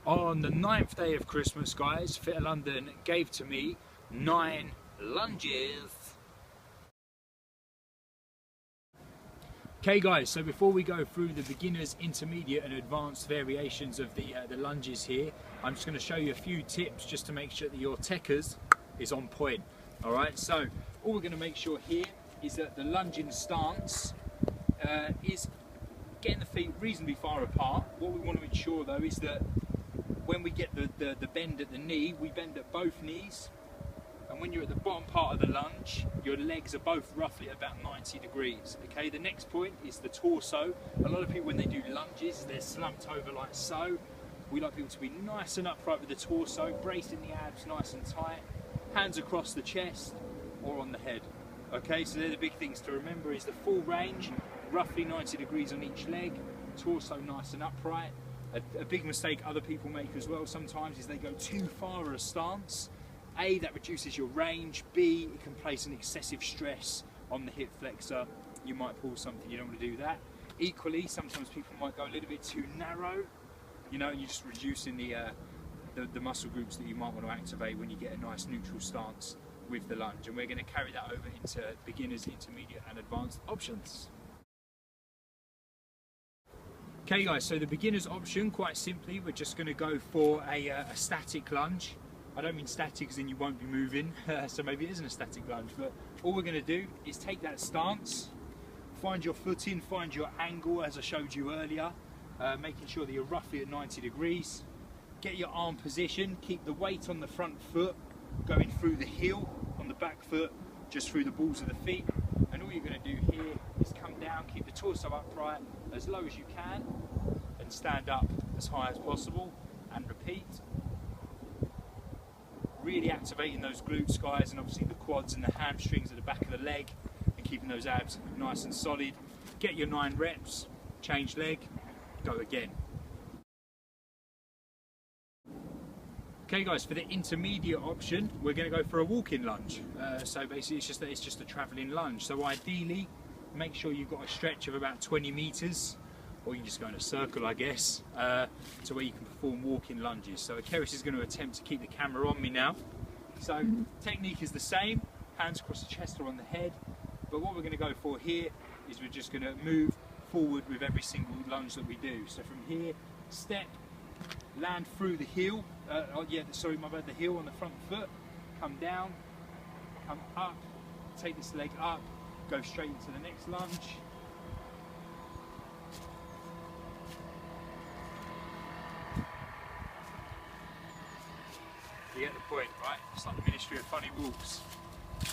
On the 9th day of Christmas, guys, Fitter London gave to me 9 lunges. Okay guys, so before we go through the beginners, intermediate and advanced variations of the lunges here, I'm just going to show you a few tips just to make sure that your techers is on point. Alright, so all we're going to make sure here is that the lunging stance is getting the feet reasonably far apart. What we want to ensure though is that when we get the bend at the knee, we bend at both knees, and when you're at the bottom part of the lunge, your legs are both roughly at about 90 degrees. Okay, the next point is the torso. A lot of people, when they do lunges, they're slumped over like so. We like people to be nice and upright with the torso, bracing the abs nice and tight, hands across the chest or on the head. Okay, so they're the big things to remember: is the full range, roughly 90 degrees on each leg, torso nice and upright. A big mistake other people make as well sometimes is they go too far a stance. A, that reduces your range. B, it can place an excessive stress on the hip flexor. You might pull something, you don't want to do that. Equally, sometimes people might go a little bit too narrow, you know, and you're just reducing the muscle groups that you might want to activate when you get a nice neutral stance with the lunge. And we're going to carry that over into beginners, intermediate and advanced options. Okay guys, so the beginner's option, quite simply, we're just going to go for a static lunge. I don't mean static as in you won't be moving, so maybe it isn't a static lunge, but all we're going to do is take that stance, find your footing, find your angle as I showed you earlier, making sure that you're roughly at 90 degrees. Get your arm position, keep the weight on the front foot, going through the heel, on the back foot, just through the balls of the feet. And all you're going to do here is come down, keep the torso upright as low as you can, and stand up as high as possible, and repeat. Really activating those glutes, guys, and obviously the quads and the hamstrings at the back of the leg, and keeping those abs nice and solid. Get your 9 reps, change leg, go again. Okay guys, for the intermediate option, we're going to go for a walking lunge. So basically it's just a travelling lunge. So ideally, make sure you've got a stretch of about 20 meters, or you can just go in a circle, I guess, to where you can perform walking lunges. So Keris is going to attempt to keep the camera on me now. So technique is the same, hands across the chest or on the head, but what we're going to go for here is we're just going to move forward with every single lunge that we do. So from here, step, land through the heel, the heel on the front foot, come down, come up, take this leg up, go straight into the next lunge. You get the point, right? It's like the Ministry of Funny Walks.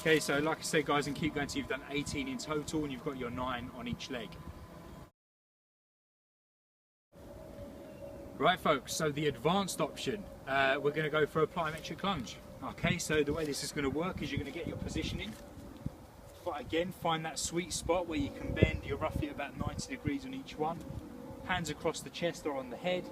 Okay, so like I said guys, and keep going till you've done 18 in total and you've got your 9 on each leg. Right folks, so the advanced option, we're going to go for a plyometric lunge. Okay, so the way this is going to work is you're going to get your positioning. Again, find that sweet spot where you can bend, you're roughly about 90 degrees on each one. Hands across the chest or on the head.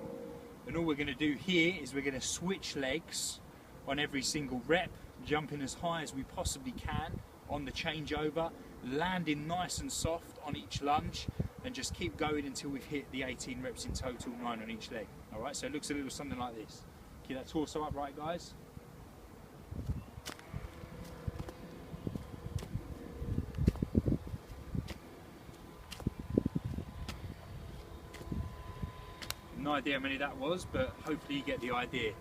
And all we're going to do here is we're going to switch legs on every single rep, jumping as high as we possibly can on the changeover, landing nice and soft on each lunge, and just keep going until we've hit the 18 reps in total, 9 on each leg. Alright, so it looks a little something like this. Keep that torso upright, guys. No idea how many that was, but hopefully you get the idea.